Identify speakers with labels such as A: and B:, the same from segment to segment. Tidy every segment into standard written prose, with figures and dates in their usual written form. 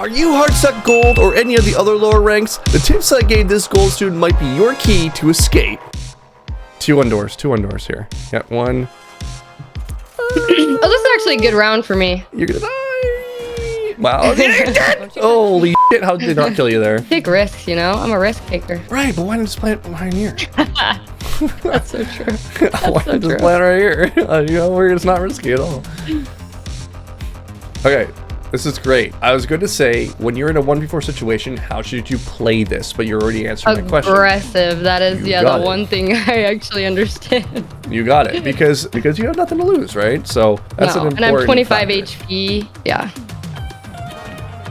A: Are you hard stuck gold or any of the other lower ranks? The tips I gave this gold student might be your key to escape. Two indoors here. Got one.
B: Oh, this is actually a good round for me.
A: You're gonna die. Wow. Holy shit, how did they not kill you there?
B: Take risks, you know? I'm a risk taker.
A: Right, but why not just plant it behind here?
B: That's so true.
A: Why not just plant right here? You know, where it's not risky at all. Okay, this is great. I was going to say, when you're in a 1v4 situation, how should you play this? But you're already answering my question.
B: Aggressive. That is, the one thing I actually understand.
A: You got it, because you have nothing to lose, right? So that's an important
B: and I'm 25
A: factor.
B: HP. Yeah.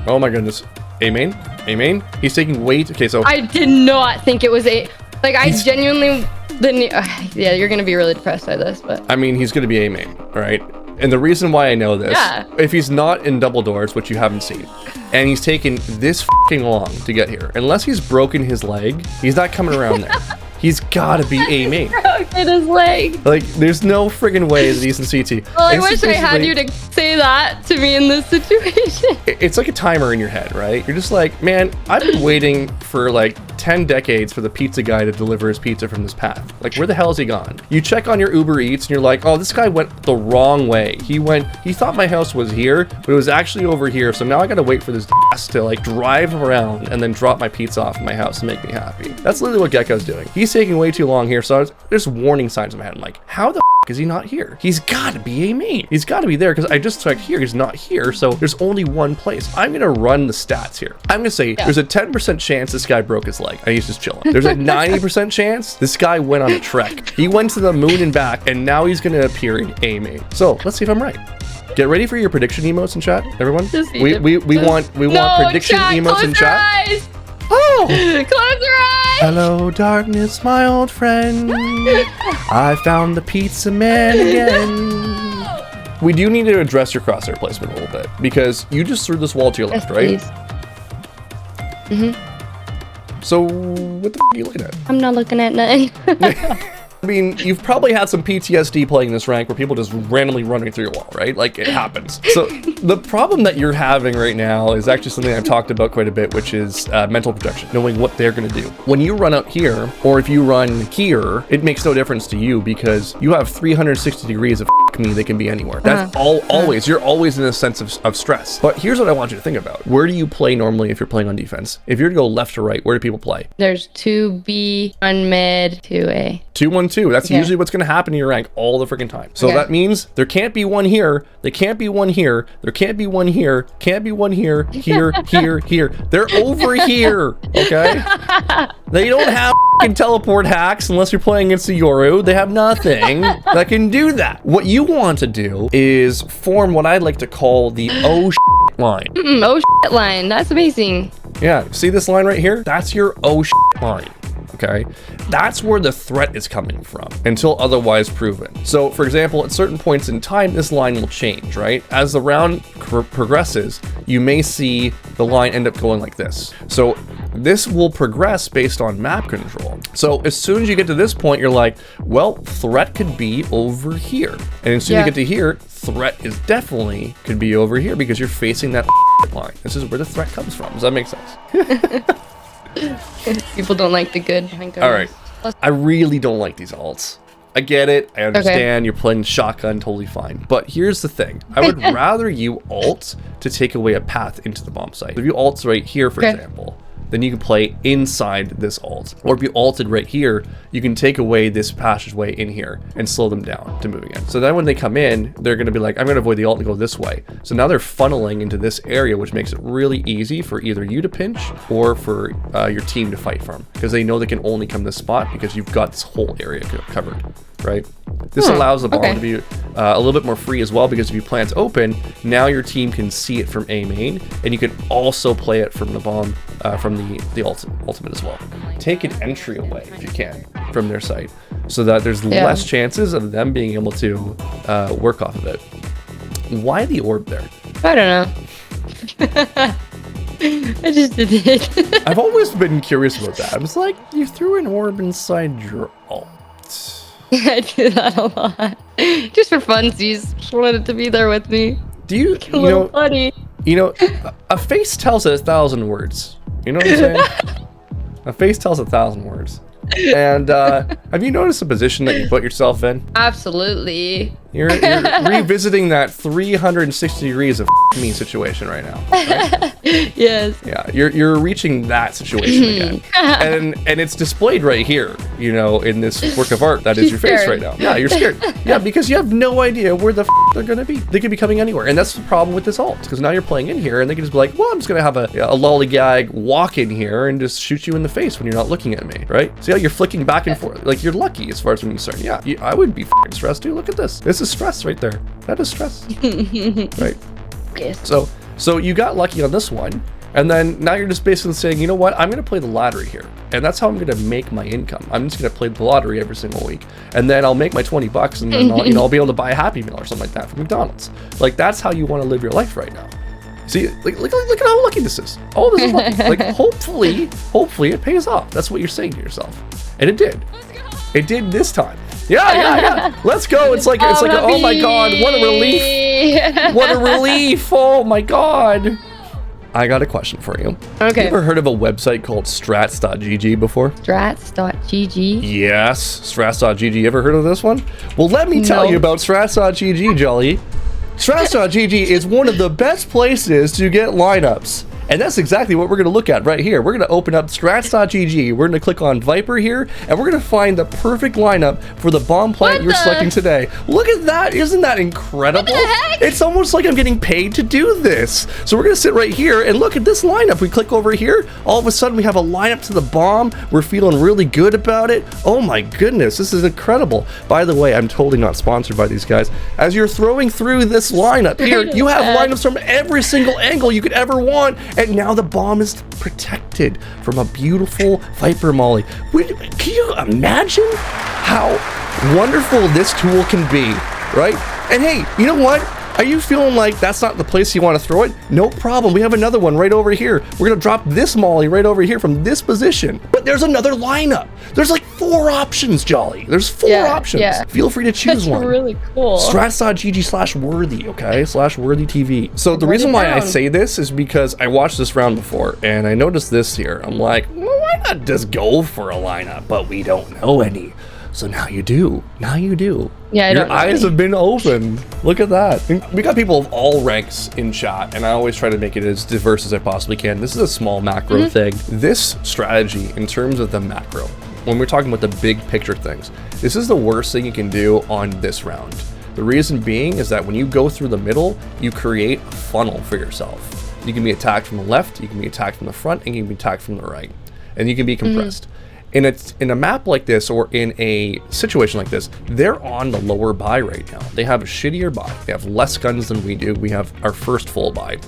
A: Oh my goodness. A main? He's taking weight. Okay, so
B: I did not think it was a... Like, I genuinely didn't... yeah, you're going to be really depressed by this, but...
A: I mean, he's going to be A main, all right? And the reason why I know this, if he's not in double doors, which you haven't seen, and he's taken this fucking long to get here, unless he's broken his leg, he's not coming around there. He's gotta be A main.
B: Broken his leg.
A: Like, there's no friggin' way that he's in CT.
B: Well, I wish I had you to say that to me in this situation.
A: It's like a timer in your head, right? You're just like, man, I've been waiting for like 10 decades for the pizza guy to deliver his pizza from this path. Like, where the hell has he gone? You check on your Uber Eats and you're like, oh, this guy went the wrong way. He thought my house was here, but it was actually over here. So now I gotta wait for this ass to like drive around and then drop my pizza off at my house and make me happy. That's literally what GEKKO's doing. He's taking way too long here. So there's warning signs in my head. I'm like, how the is he not here? He's gotta be A main. He's gotta be there because I just checked here. He's not here. So there's only one place. I'm gonna run the stats here. I'm gonna say there's a 10% chance this guy broke his leg and he's just chilling. There's a 90% chance this guy went on a trek. He went to the moon and back and now he's gonna appear in A main. So let's see if I'm right. Get ready for your prediction emotes in chat, everyone. We want prediction emotes in chat.
B: Eyes.
A: Oh!
B: Close your eyes!
A: Hello, darkness, my old friend. I found the pizza man again. We do need to address your crosshair placement a little bit because you just threw this wall to your left, right? So, what the f are you looking at?
B: I'm not looking at nothing.
A: I mean, you've probably had some PTSD playing this rank where people just randomly running through your wall, right? Like, it happens. So the problem that you're having right now is actually something I've talked about quite a bit, which is mental projection, knowing what they're going to do. When you run up here, or if you run here, it makes no difference to you because you have 360 degrees of me, they can be anywhere. That's always, you're always in a sense of stress. But here's what I want you to think about. Where do you play normally if you're playing on defense? If you're to go left or right, where do people play?
B: There's 2B, 1 mid, 2A.
A: 2-1-2. That's usually what's going to happen in your rank all the freaking time. So that means there can't be one here. There can't be one here. There can't be one here. Can't be one here. Here, here. They're over here. Okay? They don't have teleport hacks unless you're playing against the Yoru. They have nothing that can do that. What you want to do is form what I'd like to call the oh shit line.
B: Oh shit line. That's amazing.
A: Yeah. See this line right here? That's your oh shit line. Okay, that's where the threat is coming from until otherwise proven. So for example, at certain points in time, this line will change, right? As the round progresses, you may see the line end up going like this. So this will progress based on map control. So as soon as you get to this point, you're like, well, threat could be over here. And as soon as you get to here, threat is definitely could be over here because you're facing that line. This is where the threat comes from. Does that make sense?
B: People don't like the good behind guns.
A: All right. I really don't like these alts. I get it. I understand. You're playing shotgun, totally fine. But here's the thing. I would rather you ult to take away a path into the bomb site. If you ult right here, for example, then you can play inside this ult. Or if you ulted right here, you can take away this passageway in here and slow them down to moving in. So then when they come in, they're going to be like, I'm going to avoid the ult and go this way. So now they're funneling into this area, which makes it really easy for either you to pinch or for your team to fight from. Because they know they can only come this spot because you've got this whole area covered, right? This allows the bomb to be a little bit more free as well, because if you plant open, now your team can see it from A main, and you can also play it from the bomb, from the ultimate as well. Take an entry away if you can from their site, so that there's less chances of them being able to work off of it. Why the orb there?
B: I don't know. I just did it.
A: I've always been curious about that. I was like, you threw an orb inside your ult.
B: I do that a lot. Just for funsies. Just wanted to be there with me.
A: Do you,
B: Little buddy.
A: A face tells 1,000 words. You know what I'm saying? A face tells 1,000 words. And have you noticed the position that you put yourself in?
B: Absolutely.
A: You're revisiting that 360 degrees of me situation right now. Right?
B: Yes.
A: Yeah, you're reaching that situation again, and it's displayed right here. In this work of art that is your face right now. Yeah, you're scared. Yeah, because you have no idea where the they're gonna be. They could be coming anywhere, and that's the problem with this alt. Because now you're playing in here, and they can just be like, well, I'm just gonna have a lollygag walk in here and just shoot you in the face when you're not looking at me, right? See how you're flicking back and forth? Like you're lucky as far as when you start. Yeah, I would be stressed too. Look at this. This is stress right there. That is stress. Right.
B: Yes.
A: So you got lucky on this one, and then now you're just basically saying, you know what, I'm gonna play the lottery here, and that's how I'm gonna make my income. I'm just gonna play the lottery every single week, and then I'll make my 20 bucks, and then I'll be able to buy a Happy Meal or something like that from McDonald's. Like that's how you want to live your life right now. See, look at how lucky this is. All this is lucky. Like hopefully it pays off. That's what you're saying to yourself, and it did. It did this time. Yeah. Let's go. It's like, oh my God, what a relief. What a relief. Oh my God. I got a question for you.
B: Okay.
A: You ever heard of a website called strats.gg before?
B: Strats.gg?
A: Yes, strats.gg. You ever heard of this one? Well, let me tell you about strats.gg, Jolly. Strats.gg is one of the best places to get lineups. And that's exactly what we're going to look at right here. We're going to open up strats.gg. We're going to click on Viper here, and we're going to find the perfect lineup for the bomb plant you're selecting today. Look at that. Isn't that incredible?
B: What the heck?
A: It's almost like I'm getting paid to do this. So we're going to sit right here and look at this lineup. We click over here. All of a sudden, we have a lineup to the bomb. We're feeling really good about it. Oh my goodness, this is incredible. By the way, I'm totally not sponsored by these guys. As you're throwing through this lineup here, you have lineups from every single angle you could ever want. And now the bomb is protected from a beautiful Viper Molly. Can you imagine how wonderful this tool can be, right? And hey, you know what? Are you feeling like that's not the place you want to throw it? No problem. We have another one right over here. We're going to drop this Molly right over here from this position. But there's another lineup. There's like 4 options, Jolly. There's 4 options. Yeah. Feel free to choose one.
B: That's really cool.
A: Strats.gg/worthy, okay? /worthy TV. So the reason why I say this is because I watched this round before and I noticed this here. I'm like, well, why not just go for a lineup? But we don't know any. So now you do. Now you do.
B: Yeah,
A: your eyes have been opened. Look at that. We got people of all ranks in chat, and I always try to make it as diverse as I possibly can. This is a small macro thing. This strategy, in terms of the macro, when we're talking about the big picture things, this is the worst thing you can do on this round. The reason being is that when you go through the middle, you create a funnel for yourself. You can be attacked from the left, you can be attacked from the front, and you can be attacked from the right. And you can be compressed. In a map like this, or in a situation like this, they're on the lower buy right now. They have a shittier buy. They have less guns than we do. We have our first full buy.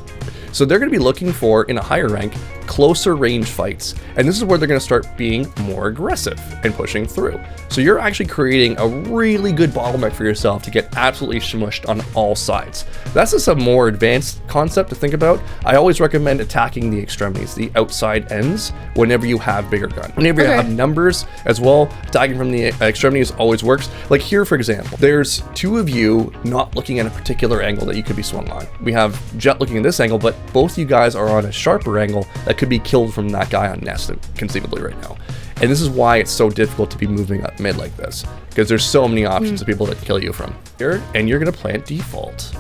A: So they're going to be looking for, in a higher rank, closer range fights. And this is where they're going to start being more aggressive and pushing through. So you're actually creating a really good bottleneck for yourself to get absolutely smushed on all sides. That's just a more advanced concept to think about. I always recommend attacking the extremities, the outside ends, whenever you have bigger gun. Whenever you have numbers as well, attacking from the extremities always works. Like here, for example, there's 2 of you not looking at a particular angle that you could be swung on. We have Jet looking at this angle, but both you guys are on a sharper angle that could be killed from that guy on Nest, conceivably right now. And this is why it's so difficult to be moving up mid like this, because there's so many options of people to kill you from here, and you're gonna plant default.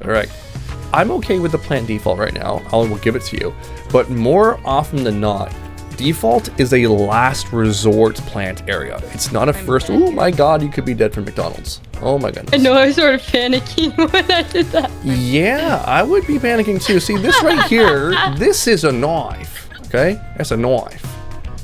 A: All right, I'm okay with the plant default right now. I will give it to you, but more often than not, default is a last resort plant area. It's not a first. Oh my God, you could be dead from McDonald's. Oh my goodness.
B: I know, I was sort of panicking when I did that.
A: Yeah, I would be panicking too. See, this right here, this is a knife, okay? That's a knife.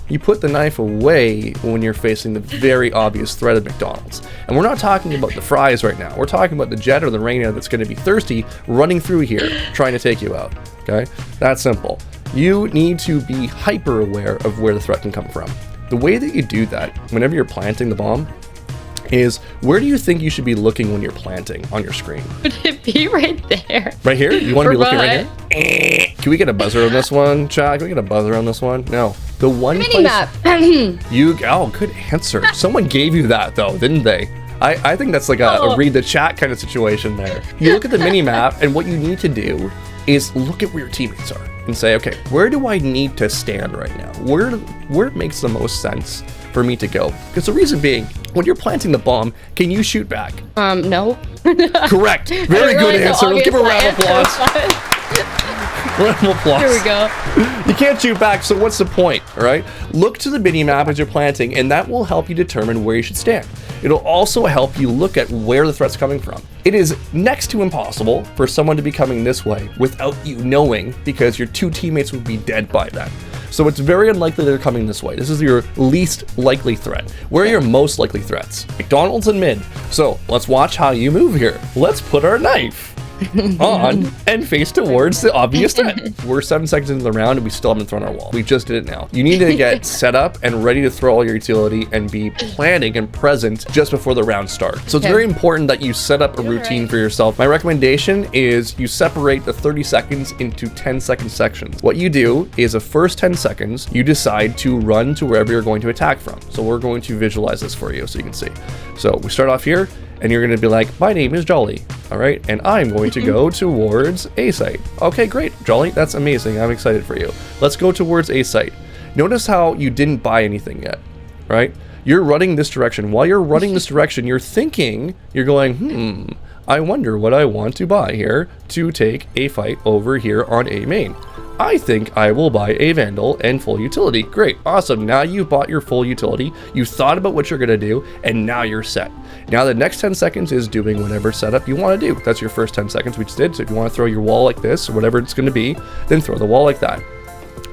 A: You put the knife away when you're facing the very obvious threat of McDonald's. And we're not talking about the fries right now. We're talking about the Jet or the Reina that's going to be thirsty, running through here, trying to take you out, okay? That's simple. You need to be hyper aware of where the threat can come from. The way that you do that, whenever you're planting the bomb, is where do you think you should be looking when you're planting on your screen?
B: Would it be right there?
A: Right here? You want to be looking right here? Can we get a buzzer on this one, Chad? Can we get a buzzer on this one? No. The one
B: mini map.
A: oh, good answer. Someone gave you that though, didn't they? I think that's like a read the chat kind of situation there. You look at the mini map, and what you need to do is look at where your teammates are and say, okay, where do I need to stand right now? Where it makes the most sense for me to go? Because the reason being, when you're planting the bomb, can you shoot back?
B: No.
A: Correct. Very good answer. Let's give a round of applause. Round of applause.
B: Here we go.
A: You can't shoot back, so what's the point, all right? Look to the mini-map as you're planting, and that will help you determine where you should stand. It'll also help you look at where the threat's coming from. It is next to impossible for someone to be coming this way without you knowing, because your two teammates would be dead by then. So it's very unlikely they're coming this way. This is your least likely threat. Where are your most likely threats? McDonald's and mid. So let's watch how you move here. Let's put our knife on and face towards the obvious threat. We're 7 seconds into the round and we still haven't thrown our wall. We just did it now. You need to get set up and ready to throw all your utility and be planning and present just before the round starts. So it's very important that you set up a routine for yourself. My recommendation is you separate the 30 seconds into 10-second sections. What you do is the first 10 seconds, you decide to run to wherever you're going to attack from. So we're going to visualize this for you so you can see. So we start off here, and you're going to be like, my name is Jolly, all right? And I'm going to go towards A site. Okay, great, Jolly, that's amazing. I'm excited for you. Let's go towards A site. Notice how you didn't buy anything yet, right? You're running this direction. While you're running this direction, you're thinking, you're going, I wonder what I want to buy here to take a fight over here on A main. I think I will buy a Vandal and full utility. Great, awesome. Now you bought your full utility, you thought about what you're gonna do, and now you're set. Now the next 10 seconds is doing whatever setup you wanna do. That's your first 10 seconds we just did. So if you wanna throw your wall like this, or whatever it's gonna be, then throw the wall like that.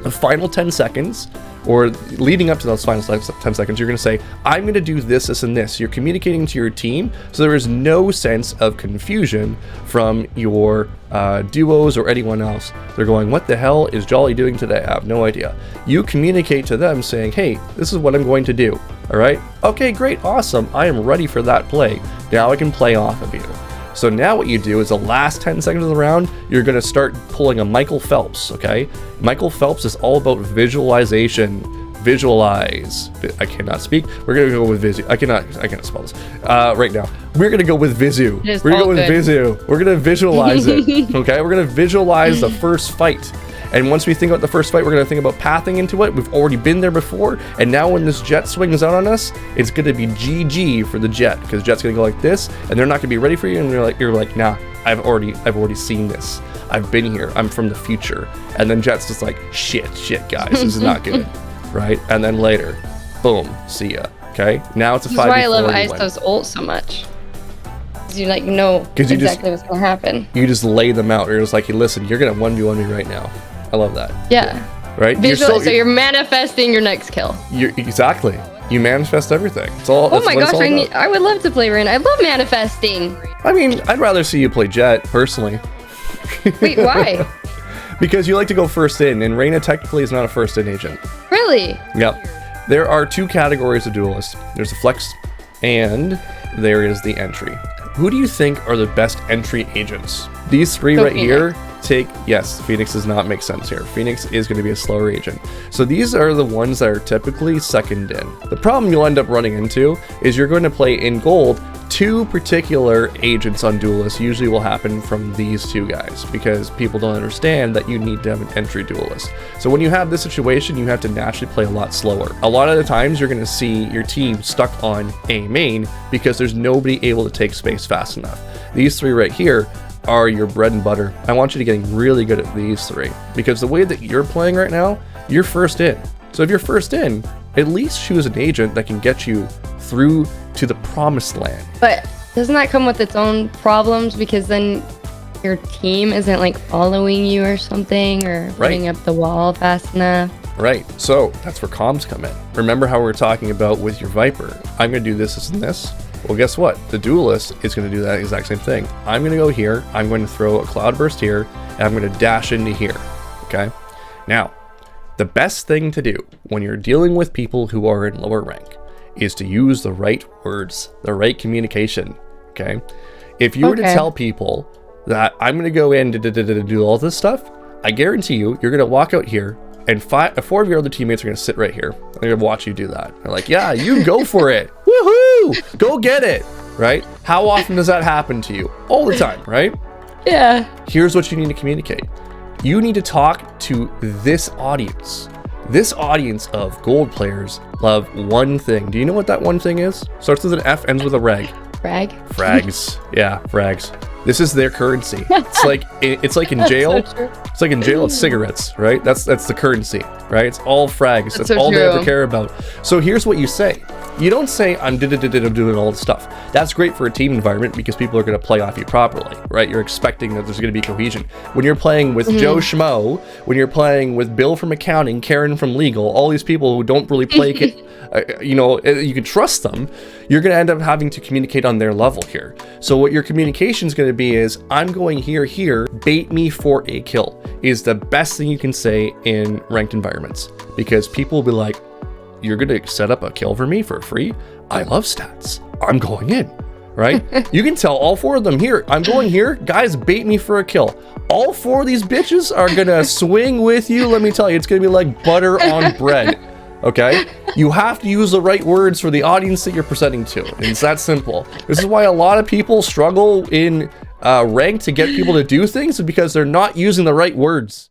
A: The final 10 seconds, or leading up to those final 10 seconds, you're going to say, I'm going to do this, this, and this. You're communicating to your team, so there is no sense of confusion from your duos or anyone else. They're going, what the hell is Jolly doing today? I have no idea. You communicate to them saying, hey, this is what I'm going to do. All right? Okay, great, awesome. I am ready for that play. Now I can play off of you. So now what you do is the last 10 seconds of the round, you're going to start pulling a Michael Phelps, okay? Michael Phelps is all about visualization. Visualize. I cannot speak. We're going to go with Visu. I cannot spell this right now. We're going to go with Visu. We're going to go with Visu. We're going to visualize it, okay? We're going to visualize the first fight. And once we think about the first fight, we're going to think about pathing into it. We've already been there before. And now when this jet swings out on us, it's going to be GG for the jet, because jet's going to go like this, and they're not going to be ready for you. And you're like, nah, I've already seen this. I've been here. I'm from the future. And then jet's just like, shit, guys, this is not good, right? And then later, boom, see ya. Okay, now it's a 5v4.
B: That's why I love ISO's ult so much. You like know exactly what's gonna happen.
A: You just lay them out. You're just like, hey, listen, you're gonna 1v1 me right now. I love that.
B: Yeah.
A: Right?
B: You're manifesting your next kill.
A: Exactly. You manifest everything. It's all.
B: Oh my gosh, I would love to play Rain. I love manifesting.
A: I mean, I'd rather see you play Jet, personally.
B: Wait, why?
A: Because you like to go first in, and Reyna technically is not a first in agent.
B: Really?
A: Yep. There are two categories of duelists. There's the flex, and there is the entry. Who do you think are the best entry agents? These three right here yes, Phoenix does not make sense here. Phoenix is going to be a slower agent. So these are the ones that are typically second in. The problem you'll end up running into is you're going to play in gold. Two particular agents on Duelist usually will happen from these two guys, because people don't understand that you need to have an entry duelist. So when you have this situation, you have to naturally play a lot slower. A lot of the times you're going to see your team stuck on A main because there's nobody able to take space fast enough. These three right here are your bread and butter. I want you to getting really good at these three, because the way that you're playing right now, you're first in. So if you're first in, at least choose an agent that can get you through to the promised land.
B: But doesn't that come with its own problems, because then your team isn't like following you or something, or putting up the wall fast enough?
A: Right. So that's where comms come in. Remember how we were talking about with your Viper? I'm going to do this, this, and this. Well, guess what? The duelist is going to do that exact same thing. I'm going to go here. I'm going to throw a cloud burst here, and I'm going to dash into here. Okay. Now, the best thing to do when you're dealing with people who are in lower rank is to use the right words, the right communication. Okay. If you were to tell people that I'm going to go in to do all this stuff, I guarantee you're going to walk out here, and four of your other teammates are going to sit right here. They're going to watch you do that. They're like, yeah, you go for it. Woohoo! Go get it. right? How often does that happen to you? All the time, right?
B: Yeah.
A: Here's what you need to communicate. You need to talk to this audience. This audience of gold players love one thing. Do you know what that one thing is? Starts with an F, ends with a reg.
B: Frag?
A: Frags. Yeah, frags. This is their currency. It's like in jail.
B: So
A: It's like in jail, it's cigarettes, right? That's the currency, right? It's all frags. That's
B: so
A: all they
B: true.
A: ever care about. So here's what you say. You don't say, I'm doing all the stuff. That's great for a team environment because people are going to play off you properly, right? You're expecting that there's going to be cohesion. When you're playing with Joe Schmo, when you're playing with Bill from accounting, Karen from legal, all these people who don't really play, you know, you can trust them, you're going to end up having to communicate on their level here. So what your communication is going to be is, I'm going here, bait me for a kill, is the best thing you can say in ranked environments. Because people will be like, you're going to set up a kill for me for free? I love stats. I'm going in, right? You can tell all 4 of them here, I'm going here, guys, bait me for a kill. All 4 of these bitches are going to swing with you. Let me tell you, it's going to be like butter on bread. Okay? You have to use the right words for the audience that you're presenting to. It's that simple. This is why a lot of people struggle in rank to get people to do things, because they're not using the right words.